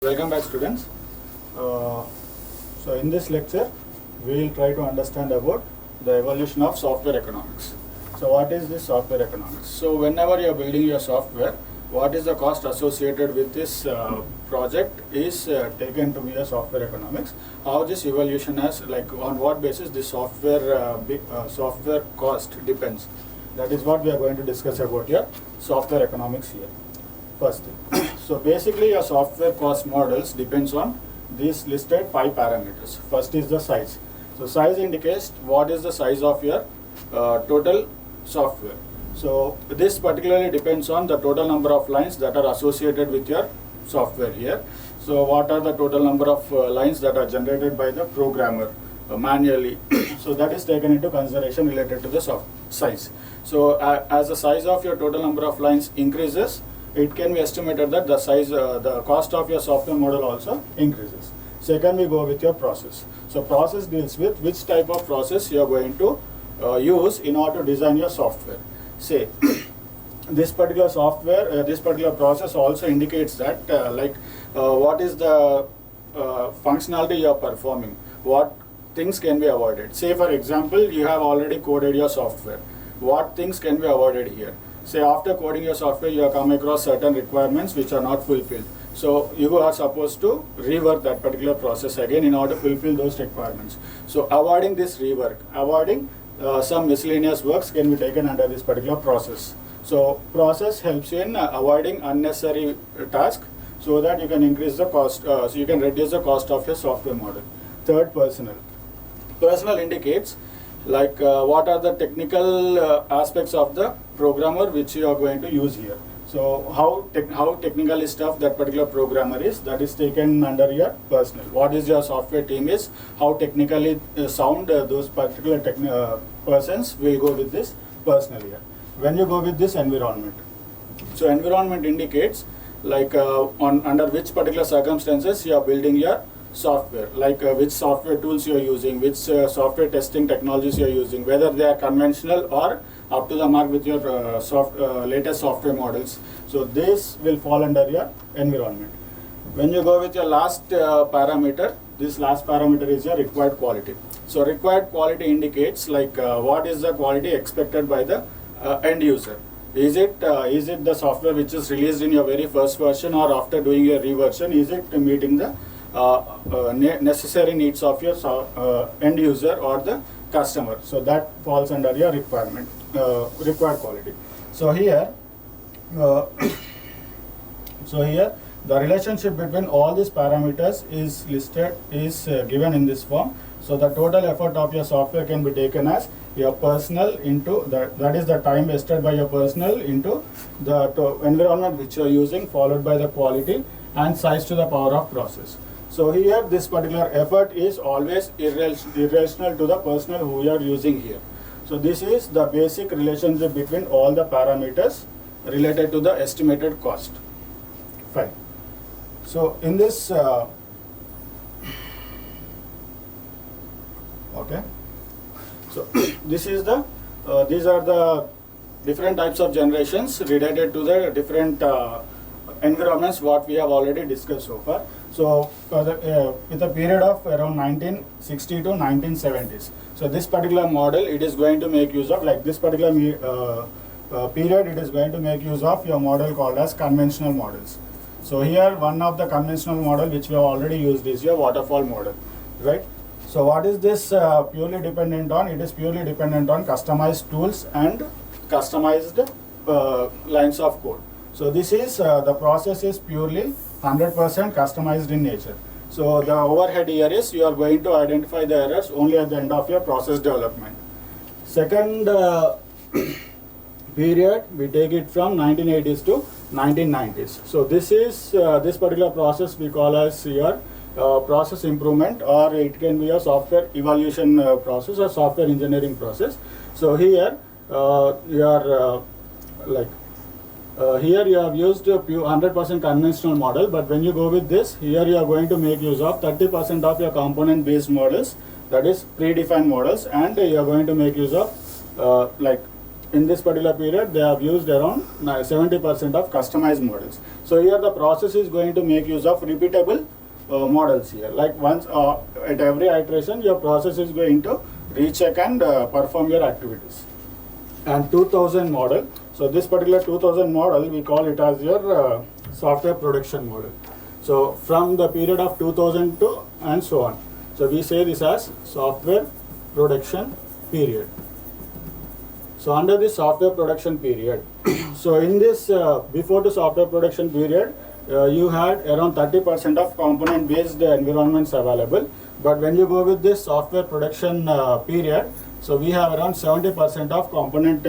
Welcome back, students. So in this lecture we will try to understand about the evolution of software economics. So what is this software economics? So whenever you are building your software, what is the cost associated with this project is taken to be a software economics. How this evolution has, like on what basis this software cost depends. That is what we are going to discuss about here, software economics here. First thing. So basically your software cost models depends on these listed 5 parameters. First is the size. So size indicates what is the size of your total software. So this particularly depends on the total number of lines that are associated with your software here. So what are the total number of lines that are generated by the programmer manually. So that is taken into consideration related to the size. So as the size of your total number of lines increases, it can be estimated that the cost of your software model also increases. Second, we go with your process. So process deals with which type of process you are going to use in order to design your software. Say this particular software, this particular process also indicates that what is the functionality you are performing, what things can be avoided. Say for example, you have already coded your software. What things can be avoided here? Say after coding your software, you have come across certain requirements which are not fulfilled. So you are supposed to rework that particular process again in order to fulfill those requirements. So avoiding this rework, avoiding some miscellaneous works can be taken under this particular process. So process helps you in avoiding unnecessary tasks so that you can increase the cost, so you can reduce the cost of your software model. Third, personal. Personal indicates like what are the technical aspects of the programmer which you are going to use here. So how technical stuff that particular programmer is, that is taken under your personal. What is your software team is, how technically sound those particular persons will go with this personal here. When you go with this environment, so environment indicates like under which particular circumstances you are building your software, like which software tools you are using, which software testing technologies you are using, whether they are conventional or up to the mark with your latest software models. So this will fall under your environment. When you go with your last parameter, this last parameter is your required quality. So required quality indicates like what is the quality expected by the end user. Is it the software which is released in your very first version, or after doing your reversion, is it meeting the necessary needs of your end user or the customer? So that falls under your required quality. So here the relationship between all these parameters is given in this form. So the total effort of your software can be taken as your personal into that is the time wasted by your personal into the environment which you are using, followed by the quality and size to the power of process. So here this particular effort is always irrational to the personal who you are using here. So this is the basic relationship between all the parameters related to the estimated cost. Fine. So in this okay. So this is the these are the different types of generations related to the different environments what we have already discussed so far. So for the with a period of around 1960 to 1970s. So this particular model, it is going to make use of, like this particular period, it is going to make use of your model called as conventional models. So here one of the conventional model which we have already used is your waterfall model, right? So what is this purely dependent on? It is purely dependent on customized tools and customized lines of code. So this is the process is purely 100% customized in nature. So the overhead here is you are going to identify the errors only at the end of your process development. Second period, we take it from 1980s to 1990s. So this is this particular process we call as your process improvement, or it can be a software evaluation process or software engineering process. So here you are here you have used a 100% conventional model, but when you go with this, here you are going to make use of 30% of your component based models, that is predefined models, and you are going to make use of in this particular period, they have used around 70% of customized models. So here the process is going to make use of repeatable models here. Like once at every iteration, your process is going to recheck and perform your activities. And 2000 model. So this particular 2000 model, we call it as your software production model. So from the period of 2000 to and so on. So we say this as software production period. So under this software production period, so in this before the software production period, you had around 30% of component based environments available. But when you go with this software production period, so we have around 70% of component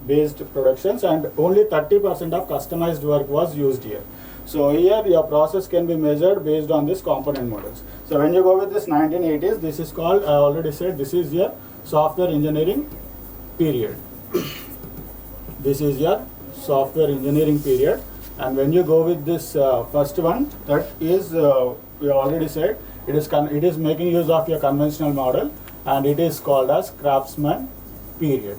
based productions and only 30% of customized work was used here. So here your process can be measured based on this component models. So when you go with this 1980s, this is called, I already said, this is your software engineering period. This is your software engineering period. And when you go with this first one, that is, we already said, it is making use of your conventional model, and it is called as craftsman period.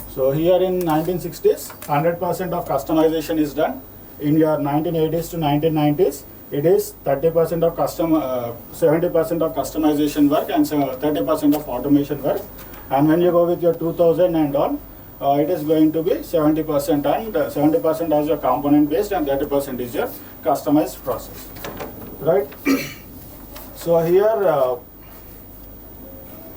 So here in 1960s, 100% of customization is done. In your 1980s to 1990s, it is 30% of 70% of customization work and 30% of automation work. And when you go with your 2000 and on, it is going to be 70% and 70% as your component based and 30% is your customized process, right? So here,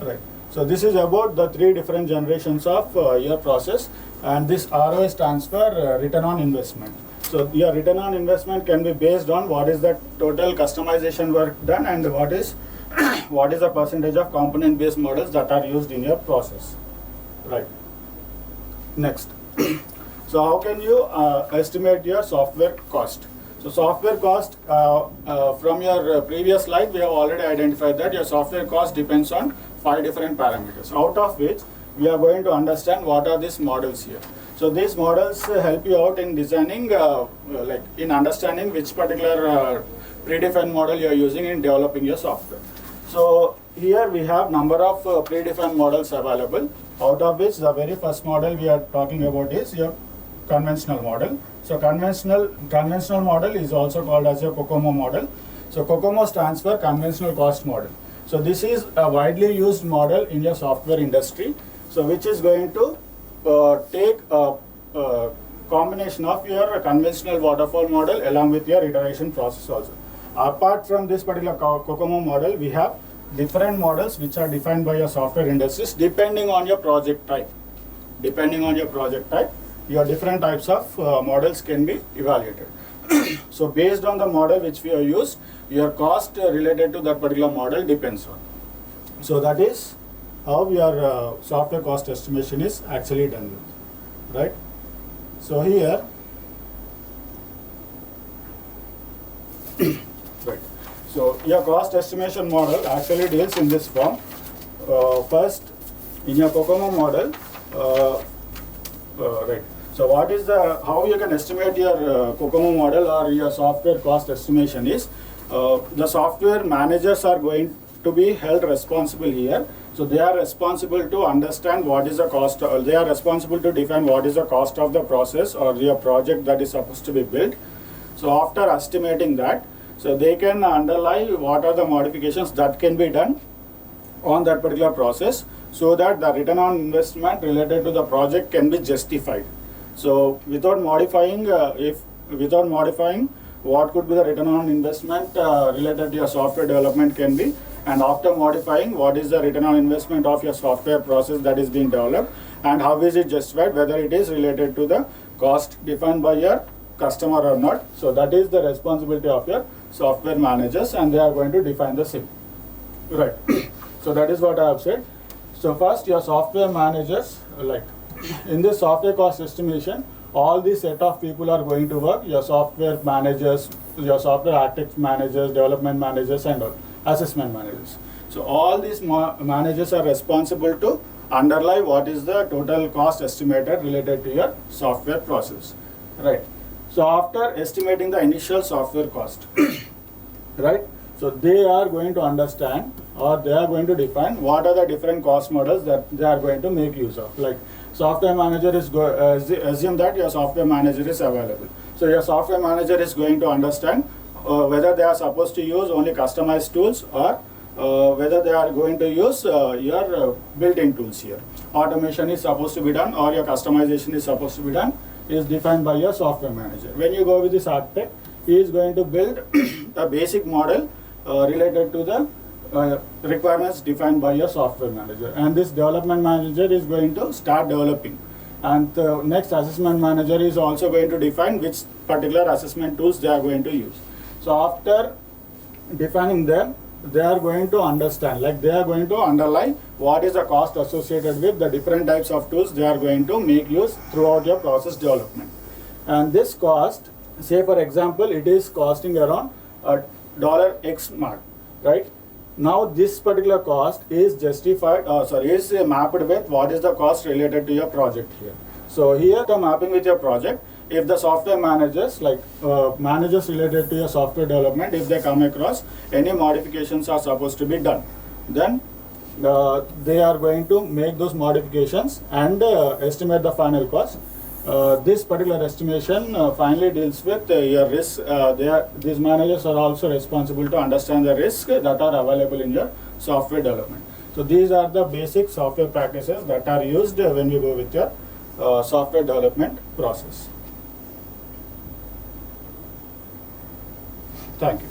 right. So this is about the 3 different generations of your process, and this ROI stands for return on investment. So your return on investment can be based on what is the total customization work done and what is the percentage of component based models that are used in your process, right? Next, so how can you estimate your software cost? So software cost, from your previous slide, we have already identified that your software cost depends on 5 different parameters, out of which we are going to understand what are these models here. So these models help you out in designing, like in understanding which particular predefined model you are using in developing your software. So here we have number of predefined models available, out of which the very first model we are talking about is your conventional model. So conventional model is also called as your COCOMO model. So COCOMO stands for conventional cost model. So this is a widely used model in your software industry. So which is going to take a combination of your conventional waterfall model along with your iteration process also. Apart from this particular COCOMO model, we have different models which are defined by your software industries depending on your project type. Depending on your project type, your different types of models can be evaluated. So based on the model which we have used, your cost related to that particular model depends on. So that is how your software cost estimation is actually done, right? So here, right. So your cost estimation model actually deals in this form. First, in your COCOMO model, right. So what is how you can estimate your COCOMO model or your software cost estimation is, the software managers are going to be held responsible here. So they are responsible to understand what is the cost, they are responsible to define what is the cost of the process or your project that is supposed to be built. So after estimating that, so they can underlie what are the modifications that can be done on that particular process so that the return on investment related to the project can be justified. So without modifying, what could be the return on investment related to your software development can be, and after modifying, what is the return on investment of your software process that is being developed, and how is it justified, whether it is related to the cost defined by your customer or not. So that is the responsibility of your software managers, and they are going to define the same, right? So that is what I have said. So first, your software managers, like in this software cost estimation, all these set of people are going to work, your software managers, your software architect managers, development managers, and assessment managers. So all these managers are responsible to underlie what is the total cost estimated related to your software process, right? So after estimating the initial software cost, right? So they are going to understand, or they are going to define what are the different cost models that they are going to make use of. Like software manager is assume that your software manager is available. So your software manager is going to understand whether they are supposed to use only customized tools or whether they are going to use your built-in tools here. Automation is supposed to be done or your customization is supposed to be done is defined by your software manager. When you go with this architect, he is going to build a basic model related to the requirements defined by your software manager, and this development manager is going to start developing, and the next assessment manager is also going to define which particular assessment tools they are going to use. So after defining them, they are going to understand, like they are going to underline what is the cost associated with the different types of tools they are going to make use throughout your process development. And this cost, say for example, it is costing around $X mark, right? Now this particular cost is justified, is mapped with what is the cost related to your project here. So here the mapping with your project, if the software managers, like managers related to your software development, if they come across any modifications are supposed to be done, then they are going to make those modifications and estimate the final cost. This particular estimation finally deals with your risk. These managers are also responsible to understand the risks that are available in your software development. So these are the basic software practices that are used when you go with your software development process. Thank you.